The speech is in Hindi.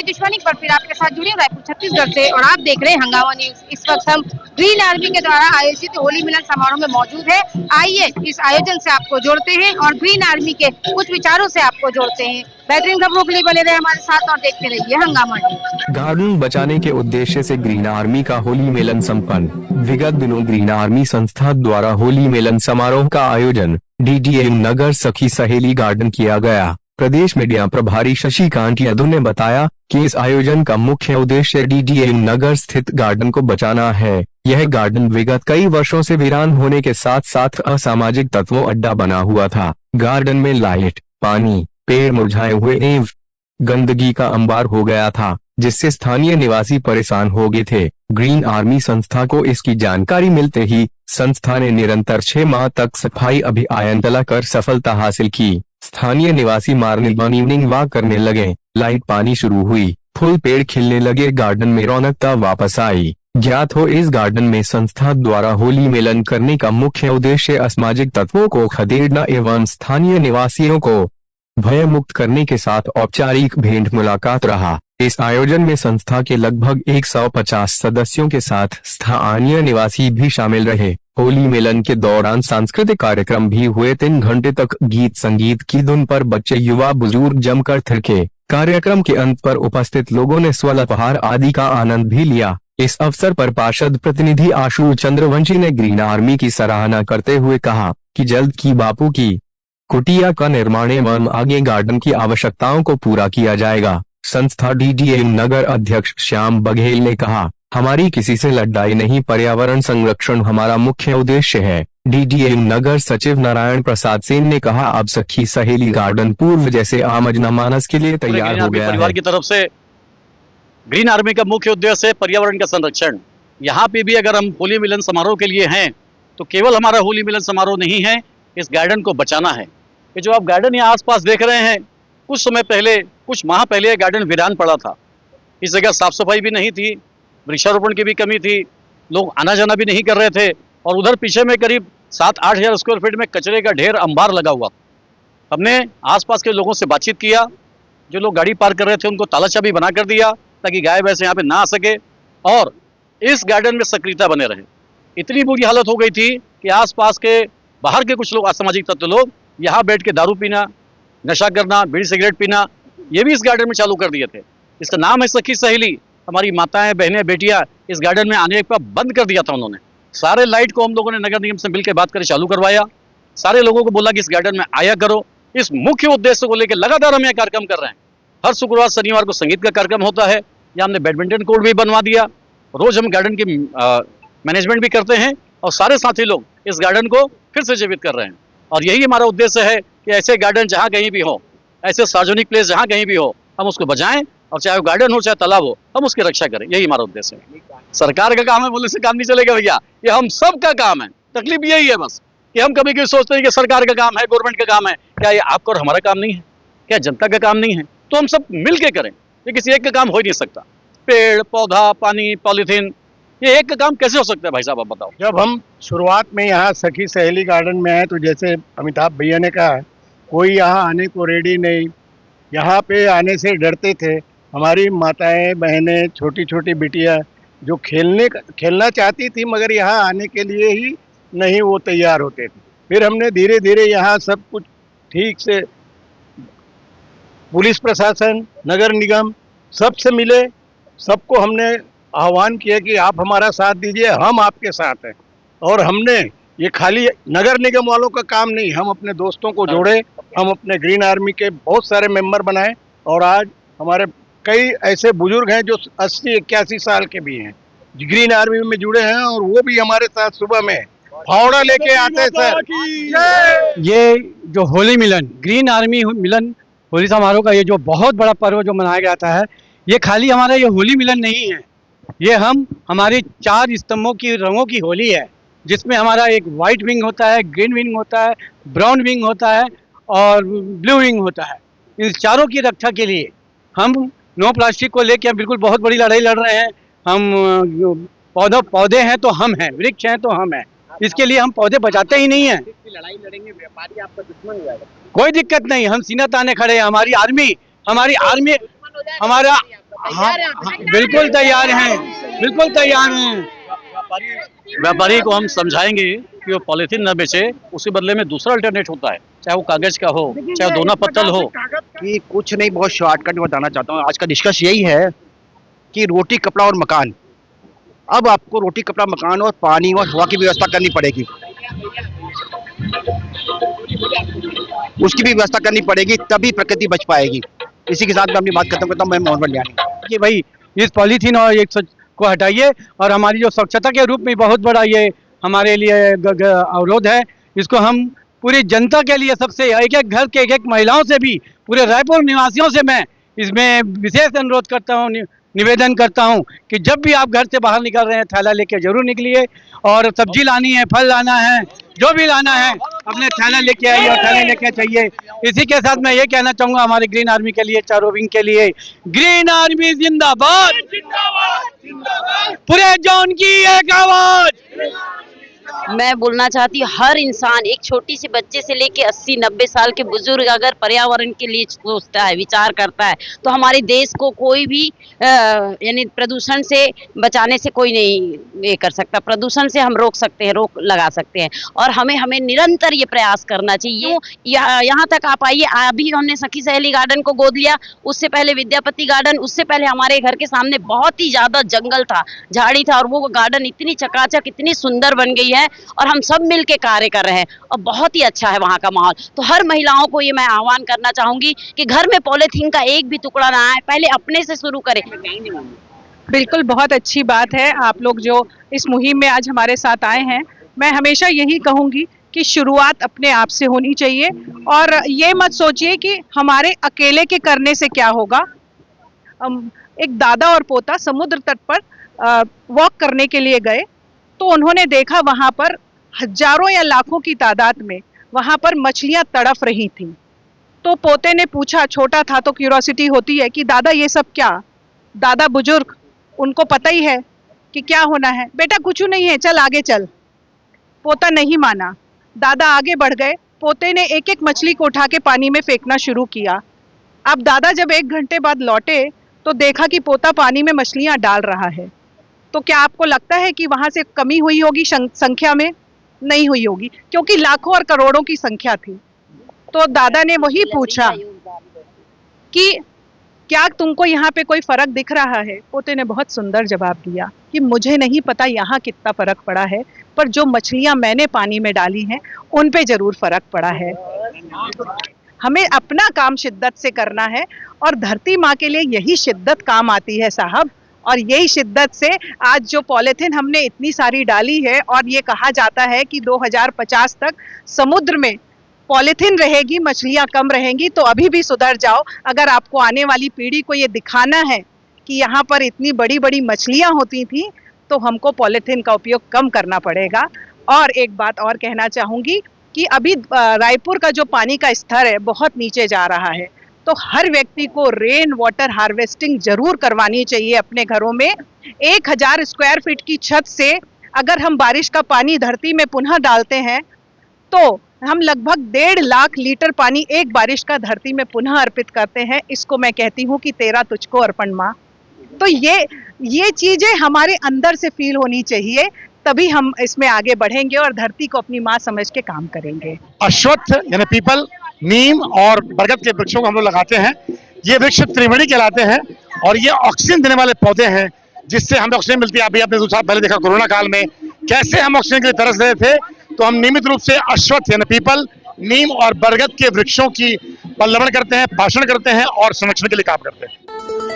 दुश्मनी पर फिर आपके साथ जुड़े रायपुर छत्तीसगढ़ से और आप देख रहे हैं हंगामा न्यूज। इस वक्त हम ग्रीन आर्मी के द्वारा आयोजित होली मिलन समारोह में मौजूद है। आइए इस आयोजन से आपको जोड़ते हैं और ग्रीन आर्मी के कुछ विचारों से आपको जोड़ते हैं। बेहतरीन खबरों के लिए बने रहे हमारे साथ और देखते रहिए हंगामा न्यूज। गार्डन बचाने के उद्देश्य से ग्रीन आर्मी का होली मिलन संपन्न। विगत दिनों ग्रीन आर्मी संस्था द्वारा होली मिलन समारोह का आयोजन DDA नगर सखी सहेली गार्डन किया गया। प्रदेश मीडिया प्रभारी शशिकांत यादव ने बताया कि इस आयोजन का मुख्य उद्देश्य DDA नगर स्थित गार्डन को बचाना है। यह गार्डन विगत कई वर्षों से वीरान होने के साथ साथ असामाजिक तत्वों अड्डा बना हुआ था। गार्डन में लाइट, पानी, पेड़ मुरझाए हुए एवं गंदगी का अंबार हो गया था, जिससे स्थानीय निवासी परेशान हो गए थे। ग्रीन आर्मी संस्था को इसकी जानकारी मिलते ही संस्था ने निरंतर 6 माह तक सफाई अभियान चलाकर सफलता हासिल की। स्थानीय निवासी मॉर्निंग वॉक करने लगे, लाइट पानी शुरू हुई, फूल पेड़ खिलने लगे, गार्डन में रौनकता वापस आई। ज्ञात हो इस गार्डन में संस्था द्वारा होली मिलन करने का मुख्य उद्देश्य असामाजिक तत्वों को खदेड़ना एवं स्थानीय निवासियों को भय मुक्त करने के साथ औपचारिक भेंट मुलाकात रहा। इस आयोजन में संस्था के लगभग 150 सदस्यों के साथ स्थानीय निवासी भी शामिल रहे। होली मिलन के दौरान सांस्कृतिक कार्यक्रम भी हुए। 3 घंटे तक गीत संगीत की धुन पर बच्चे युवा बुजुर्ग जमकर थिरके। कार्यक्रम के अंत पर उपस्थित लोगों ने स्वल उपहार आदि का आनंद भी लिया। इस अवसर पर पार्षद प्रतिनिधि आशु चंद्रवंशी ने ग्रीन आर्मी की सराहना करते हुए कहा कि जल्द की बापू की कुटिया का निर्माण एवं आगे गार्डन की आवश्यकताओं को पूरा किया जाएगा। संस्था DDA नगर अध्यक्ष श्याम बघेल ने कहा, हमारी किसी से लड़ाई नहीं, पर्यावरण संरक्षण हमारा मुख्य उद्देश्य है। DDA नगर सचिव नारायण प्रसाद सेन ने कहा, अब सखी सहेली गार्डन पूर्व जैसे आम जनमानस के लिए तैयार हो गया परिवार की तरफ से ग्रीन आर्मी का मुख्य उद्देश्य है पर्यावरण का संरक्षण। यहाँ पे भी अगर हम होली मिलन समारोह के लिए हैं तो केवल हमारा होली मिलन समारोह नहीं है, इस गार्डन को बचाना है। ये जो आप गार्डन यहाँ आसपास देख रहे हैं, कुछ समय पहले, कुछ माह पहले गार्डन वीरान पड़ा था। इस जगह साफ सफाई भी नहीं थी, वृक्षारोपण की भी कमी थी, लोग आना जाना भी नहीं कर रहे थे और उधर पीछे में करीब 7-8 हज़ार स्क्वायर फीट में कचरे का ढेर अंबार लगा हुआ। हमने आसपास के लोगों से बातचीत किया, जो लोग गाड़ी पार्क कर रहे थे उनको ताला चाबी बना कर दिया ताकि गाय भैंस यहाँ पे ना आ सके और इस गार्डन में सक्रियता बने रहे। इतनी बुरी हालत हो गई थी कि आसपास के बाहर के कुछ लोग असामाजिक तत्व लोग यहाँ बैठ के दारू पीना, नशा करना, बीड़ी सिगरेट पीना, ये भी इस गार्डन में चालू कर दिए थे। इसका नाम है सखी सहेली। हमारी माताएं, बहनें, बेटियां इस गार्डन में आने पर बंद कर दिया था उन्होंने। सारे लाइट को हम लोगों ने नगर निगम से मिलकर बात कर चालू करवाया। सारे लोगों को बोला कि इस गार्डन में आया करो। इस मुख्य उद्देश्य को लेकर लगातार हम यह कार्यक्रम कर रहे हैं। हर शुक्रवार शनिवार को संगीत का कार्यक्रम होता है। यहाँ हमने बैडमिंटन कोर्ट भी बनवा दिया। रोज हम गार्डन की मैनेजमेंट भी करते हैं और सारे साथी लोग इस गार्डन को फिर से जीवित कर रहे हैं। और यही हमारा उद्देश्य है कि ऐसे गार्डन जहाँ कहीं भी हो, ऐसे सार्वजनिक प्लेस जहाँ कहीं भी हो, हम उसको बचाएं और चाहे वो गार्डन हो चाहे तालाब हो, हम उसकी रक्षा करें। यही हमारा उद्देश्य है। सरकार का काम है बोलने से काम नहीं चलेगा भैया, ये हम सब का काम है। तकलीफ यही है बस कि हम कभी कभी सोचते हैं कि सरकार का काम है, गवर्नमेंट का काम है। क्या ये आपका और हमारा काम नहीं है? क्या जनता का काम नहीं है? तो हम सब मिल के करें। ये किसी एक का काम हो ही नहीं सकता। पेड़ पौधा, पानी, पॉलीथीन, ये एक का काम कैसे हो सकता है भाई साहब, आप बताओ। जब हम शुरुआत में यहाँ सखी सहेली गार्डन में आए तो जैसे अमिताभ भैया ने कहा, कोई यहाँ आने को रेडी नहीं, यहाँ पे आने से डरते थे। हमारी माताएं, बहनें, छोटी छोटी बिटिया जो खेलना चाहती थी मगर यहाँ आने के लिए ही नहीं वो तैयार होते थे। फिर हमने धीरे धीरे यहाँ सब कुछ ठीक से पुलिस प्रशासन, नगर निगम सबसे मिले, सबको हमने आह्वान किया कि आप हमारा साथ दीजिए, हम आपके साथ हैं। और हमने ये खाली नगर निगम वालों का काम नहीं, हम अपने दोस्तों को जोड़े, हम अपने ग्रीन आर्मी के बहुत सारे मेंबर बनाए और आज हमारे कई ऐसे बुजुर्ग हैं जो 80-81 साल के भी हैं, ग्रीन आर्मी में जुड़े हैं और वो भी हमारे साथ सुबह में फावड़ा लेके आते हैं। सर, ये जो होली मिलन, ग्रीन आर्मी मिलन होली समारोह का ये जो बहुत बड़ा पर्व जो मनाया जाता है, ये खाली हमारा ये होली मिलन नहीं है, ये हमारी 4 स्तंभों की रंगों की होली है, जिसमें हमारा एक वाइट विंग होता है, ग्रीन विंग होता है, ब्राउन विंग होता है और ब्लू विंग होता है। इन चारों की रक्षा के लिए हम नो प्लास्टिक को लेकर बिल्कुल बहुत बड़ी लड़ाई लड़ रहे हैं। हम पौधे हैं तो हम हैं, वृक्ष हैं तो हम हैं, इसके लिए हम पौधे बचाते ही नहीं हैं। लड़ाई लड़ेंगे, व्यापारी आपका दुश्मन हो जाएगा। कोई दिक्कत नहीं, हम सीना ताने खड़े हैं। हमारी आर्मी हमारा हाँ, बिल्कुल तैयार हैं, बिल्कुल तैयार हैं। व्यापारी को हम समझाएंगे कि वो पॉलिथीन न बेचे, उसके बदले में दूसरा अल्टरनेट होता है, चाहे वो कागज का हो, चाहे दोना पत्तल हो। कि कुछ नहीं, बहुत शॉर्टकट बताना चाहता हूँ। आज का निष्कर्ष यही है कि रोटी, कपड़ा और मकान, अब आपको रोटी, कपड़ा, मकान और पानी और हवा की व्यवस्था करनी पड़ेगी। उसकी भी व्यवस्था करनी पड़ेगी, तभी प्रकृति बच पाएगी। इसी के साथ मैं अपनी बात खत्म करता हूँ। मैं मोहन बंडियानी। कि भाई इस पॉलीथीन और एक को हटाइए और हमारी जो स्वच्छता के रूप में बहुत बड़ा ये हमारे लिए अवरोध है, इसको हम पूरी जनता के लिए, सबसे एक एक घर के एक महिलाओं से भी, पूरे रायपुर निवासियों से मैं इसमें विशेष अनुरोध करता हूँ, निवेदन करता हूँ कि जब भी आप घर से बाहर निकल रहे हैं, थैला लेके जरूर निकलिए। और सब्जी लानी है, फल लाना है, जो भी लाना है, अपने थैला लेके आइए और थैले लेके चाहिए। इसी के साथ मैं ये कहना चाहूँगा हमारे ग्रीन आर्मी के लिए, चारों विंग के लिए, ग्रीन आर्मी जिंदाबाद, पूरे जोन की एक आवाज। मैं बोलना चाहती हूँ, हर इंसान, एक छोटी सी बच्चे से लेके 80-90 साल के बुजुर्ग अगर पर्यावरण के लिए सोचता है, विचार करता है, तो हमारे देश को कोई भी यानी प्रदूषण से बचाने से कोई नहीं ये कर सकता। प्रदूषण से हम रोक सकते हैं, रोक लगा सकते हैं, और हमें निरंतर ये प्रयास करना चाहिए। यहाँ तक आप आइए, अभी हमने सखी सहेली गार्डन को गोद लिया, उससे पहले विद्यापति गार्डन, उससे पहले हमारे घर के सामने बहुत ही ज्यादा जंगल था, झाड़ी था, और वो गार्डन इतनी चकाचक, इतनी सुंदर बन गई है, और हम सब मिलके कार्य कर रहे हैं और बहुत ही अच्छा है वहाँ का माहौल। तो हर महिलाओं को ये मैं आह्वान करना चाहूंगी कि घर में पॉलीथीन का एक भी टुकड़ा ना आए, पहले अपने से शुरू करें। बिल्कुल, बहुत अच्छी बात है आप लोग जो इस मुहिम में आज हमारे साथ आए हैं। मैं हमेशा यही कहूंगी कि शुरुआत अपने आप से होनी चाहिए, और ये मत सोचिए कि हमारे अकेले के करने से क्या होगा। एक दादा और पोता समुद्र तट पर वॉक करने के लिए गए, तो उन्होंने देखा वहां पर हजारों या लाखों की तादाद में वहां पर मछलियां तड़फ रही थीं। तो पोते ने पूछा, छोटा था तो क्यूरोसिटी होती है कि दादा ये सब क्या। दादा बुजुर्ग, उनको पता ही है कि क्या होना है। बेटा कुछ नहीं है, चल आगे चल। पोता नहीं माना, दादा आगे बढ़ गए। पोते ने एक एक मछली को उठा के पानी में फेंकना शुरू किया। अब दादा जब 1 घंटे बाद लौटे तो देखा कि पोता पानी में मछलियां डाल रहा है। तो क्या आपको लगता है कि वहां से कमी हुई होगी संख्या में? नहीं हुई होगी, क्योंकि लाखों और करोड़ों की संख्या थी। तो दादा ने वही पूछा कि क्या तुमको यहाँ पे कोई फर्क दिख रहा है? पोते ने बहुत सुंदर जवाब दिया कि मुझे नहीं पता यहाँ कितना फर्क पड़ा है, पर जो मछलियां मैंने पानी में डाली हैं उन पे जरूर फर्क पड़ा है। हमें अपना काम शिद्दत से करना है, और धरती माँ के लिए यही शिद्दत काम आती है साहब। और यही शिद्दत से आज जो पॉलीथीन हमने इतनी सारी डाली है, और ये कहा जाता है कि 2050 तक समुद्र में पॉलीथीन रहेगी, मछलियां कम रहेंगी। तो अभी भी सुधर जाओ। अगर आपको आने वाली पीढ़ी को ये दिखाना है कि यहाँ पर इतनी बड़ी बड़ी मछलियां होती थी, तो हमको पॉलीथीन का उपयोग कम करना पड़ेगा। और एक बात और कहना चाहूँगी कि अभी रायपुर का जो पानी का स्तर है बहुत नीचे जा रहा है, तो हर व्यक्ति को रेन वाटर हार्वेस्टिंग जरूर करवानी चाहिए अपने घरों में। 1000 स्क्वायर फीट की छत से अगर हम बारिश का पानी धरती में पुनः डालते हैं, तो हम लगभग 1.5 लाख लीटर पानी एक बारिश का धरती में पुनः अर्पित करते हैं। इसको मैं कहती हूँ कि तेरा तुझको अर्पण माँ। तो ये चीजें हमारे अंदर से फील होनी चाहिए, तभी हम इसमें आगे बढ़ेंगे और धरती को अपनी माँ समझ के काम करेंगे। अश्वत्थ यानी पीपल, नीम और बरगद के वृक्षों को हम लोग लगाते हैं। ये वृक्ष त्रिवेणी कहलाते हैं और ये ऑक्सीजन देने वाले पौधे हैं, जिससे हमें ऑक्सीजन मिलती है। अभी आपने 2 साल पहले देखा कोरोना काल में कैसे हम ऑक्सीजन के लिए तरस रहे थे, तो हम नियमित रूप से अश्वत्थ यानी पीपल, नीम और बरगद के वृक्षों की पल्लवन करते हैं, भाषण करते हैं और संरक्षण के लिए काम करते हैं।